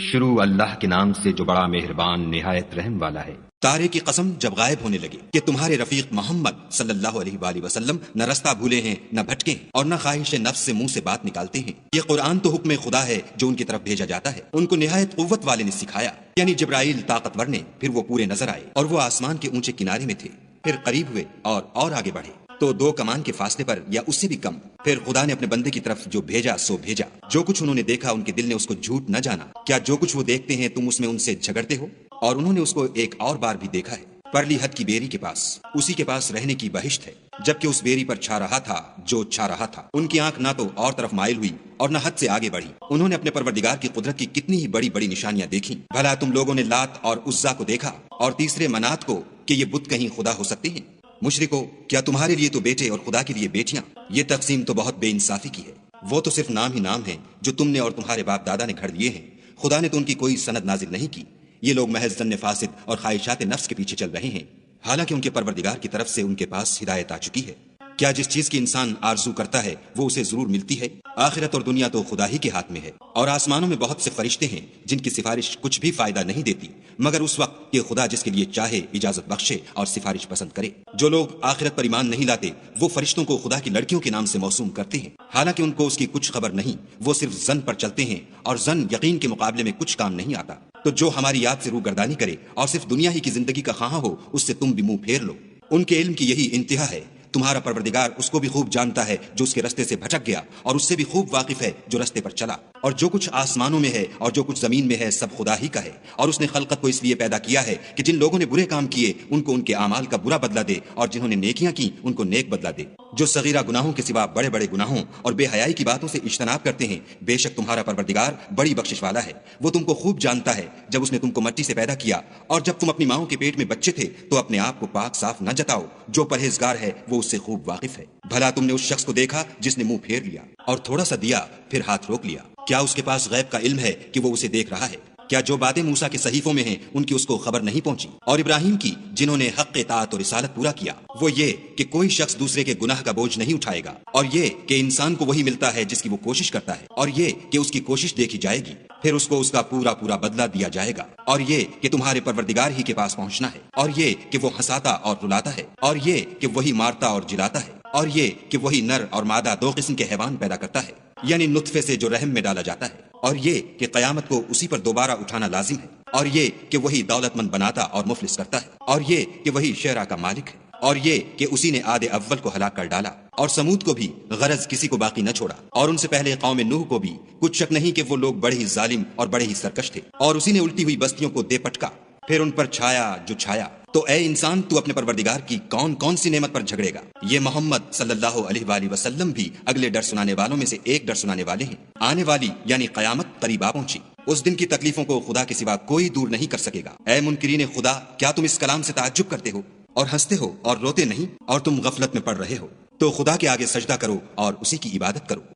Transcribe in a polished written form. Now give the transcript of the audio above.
شروع اللہ کے نام سے جو بڑا مہربان نہایت رحم والا ہے۔ تارے کی قسم جب غائب ہونے لگے کہ تمہارے رفیق محمد صلی اللہ علیہ وآلہ وسلم نہ رستہ بھولے ہیں نہ بھٹکے ہیں اور نہ خواہش نفس سے منہ سے بات نکالتے ہیں۔ یہ قرآن تو حکم خدا ہے جو ان کی طرف بھیجا جاتا ہے۔ ان کو نہایت قوت والے نے سکھایا، یعنی جبرائیل طاقتور نے، پھر وہ پورے نظر آئے اور وہ آسمان کے اونچے کنارے میں تھے، پھر قریب ہوئے اور آگے بڑھے تو 2 کمان کے فاصلے پر یا اس سے بھی کم۔ پھر خدا نے اپنے بندے کی طرف جو بھیجا سو بھیجا۔ جو کچھ انہوں نے دیکھا ان کے دل نے اس کو جھوٹ نہ جانا۔ کیا جو کچھ وہ دیکھتے ہیں تم اس میں ان سے جھگڑتے ہو؟ اور انہوں نے اس کو ایک اور بار بھی دیکھا ہے، پرلی حد کی بیری کے پاس، اسی کے پاس رہنے کی بہشت ہے، جبکہ اس بیری پر چھا رہا تھا جو چھا رہا تھا۔ ان کی آنکھ نہ تو اور طرف مائل ہوئی اور نہ حد سے آگے بڑھی۔ انہوں نے اپنے پروردگار کی قدرت کی کتنی ہی بڑی بڑی نشانیاں دیکھیں۔ بھلا تم لوگوں نے لات اور عزا کو دیکھا اور تیسرے منات کو کہ یہ بت کہیں خدا ہو سکتے ہیں؟ مشرکو، کیا تمہارے لیے تو بیٹے اور خدا کے لیے بیٹیاں؟ یہ تقسیم تو بہت بے انصافی کی ہے۔ وہ تو صرف نام ہی نام ہے جو تم نے اور تمہارے باپ دادا نے گھڑ لیے ہیں۔ خدا نے تو ان کی کوئی سند نازل نہیں کی۔ یہ لوگ محض ظن فاسد اور خواہشات نفس کے پیچھے چل رہے ہیں، حالانکہ ان کے پروردگار کی طرف سے ان کے پاس ہدایت آ چکی ہے۔ کیا جس چیز کی انسان آرزو کرتا ہے وہ اسے ضرور ملتی ہے؟ آخرت اور دنیا تو خدا ہی کے ہاتھ میں ہے، اور آسمانوں میں بہت سے فرشتے ہیں جن کی سفارش کچھ بھی فائدہ نہیں دیتی مگر اس وقت کہ خدا جس کے لیے چاہے اجازت بخشے اور سفارش پسند کرے۔ جو لوگ آخرت پر ایمان نہیں لاتے وہ فرشتوں کو خدا کی لڑکیوں کے نام سے موسوم کرتے ہیں، حالانکہ ان کو اس کی کچھ خبر نہیں۔ وہ صرف ظن پر چلتے ہیں اور ظن یقین کے مقابلے میں کچھ کام نہیں آتا۔ تو جو ہماری یاد سے روگردانی کرے اور صرف دنیا ہی کی زندگی کا خواہاں ہو اس سے تم بھی منہ پھیر لو۔ ان کے علم کی یہی انتہا ہے۔ تمہارا پروردگار اس کو بھی خوب جانتا ہے جو اس کے رستے سے بھٹک گیا، اور اس سے بھی خوب واقف ہے جو رستے پر چلا۔ اور جو کچھ آسمانوں میں ہے اور جو کچھ زمین میں ہے سب خدا ہی کا ہے، اور اس نے خلقت کو اس لیے پیدا کیا ہے کہ جن لوگوں نے برے کام کیے ان کو ان کے اعمال کا برا بدلہ دے، اور جنہوں نے نیکیاں کی ان کو نیک بدلہ دے۔ جو صغیرہ گناہوں کے سوا بڑے بڑے گناہوں اور بے حیائی کی باتوں سے اجتناب کرتے ہیں، بے شک تمہارا پروردگار بڑی بخشش والا ہے۔ وہ تم کو خوب جانتا ہے جب اس نے تم کو مٹی سے پیدا کیا، اور جب تم اپنی ماؤں کے پیٹ میں بچے تھے تو اپنے آپ کو پاک صاف نہ جتاؤ۔ جو پرہیزگار ہے وہ اس سے خوب واقف ہے۔ بھلا تم نے اس شخص کو دیکھا جس نے منہ پھیر لیا اور تھوڑا سا دیا پھر ہاتھ روک لیا؟ کیا اس کے پاس غیب کا علم ہے کہ وہ اسے دیکھ رہا ہے؟ کیا جو باتیں موسیٰ کے صحیفوں میں ہیں ان کی اس کو خبر نہیں پہنچی؟ اور ابراہیم کی جنہوں نے حق اطاعت اور رسالت پورا کیا، وہ یہ کہ کوئی شخص دوسرے کے گناہ کا بوجھ نہیں اٹھائے گا، اور یہ کہ انسان کو وہی ملتا ہے جس کی وہ کوشش کرتا ہے، اور یہ کہ اس کی کوشش دیکھی جائے گی، پھر اس کو اس کا پورا پورا بدلہ دیا جائے گا، اور یہ کہ تمہارے پروردگار ہی کے پاس پہنچنا ہے، اور یہ کہ وہ ہنساتا اور رلاتا ہے، اور یہ کہ وہی مارتا اور جلاتا ہے، اور یہ کہ وہی نر اور مادہ 2 قسم کے حیوان پیدا کرتا ہے، یعنی نطفے سے جو رحم میں ڈالا جاتا ہے، اور یہ کہ قیامت کو اسی پر دوبارہ اٹھانا لازم ہے، اور یہ کہ وہی دولت مند بناتا اور مفلس کرتا ہے، اور یہ کہ وہی شعرا کا مالک ہے، اور یہ کہ اسی نے عاد اول کو ہلاک کر ڈالا، اور سمود کو بھی غرض کسی کو باقی نہ چھوڑا، اور ان سے پہلے قوم نوح کو بھی۔ کچھ شک نہیں کہ وہ لوگ بڑے ہی ظالم اور بڑے ہی سرکش تھے، اور اسی نے الٹی ہوئی بستیوں کو دے پٹکا، پھر ان پر چھایا جو چھایا۔ تو اے انسان، تو اپنے پروردگار کی کون کون سی نعمت پر جھگڑے گا؟ یہ محمد صلی اللہ علیہ وآلہ وسلم بھی اگلے ڈر سنانے والوں میں سے ایک ڈر سنانے والے ہیں۔ آنے والی یعنی قیامت قریب آ پہنچی، اس دن کی تکلیفوں کو خدا کے سوا کوئی دور نہیں کر سکے گا۔ اے منکرین خدا، کیا تم اس کلام سے تعجب کرتے ہو اور ہنستے ہو اور روتے نہیں، اور تم غفلت میں پڑ رہے ہو؟ تو خدا کے آگے سجدہ کرو اور اسی کی عبادت کرو۔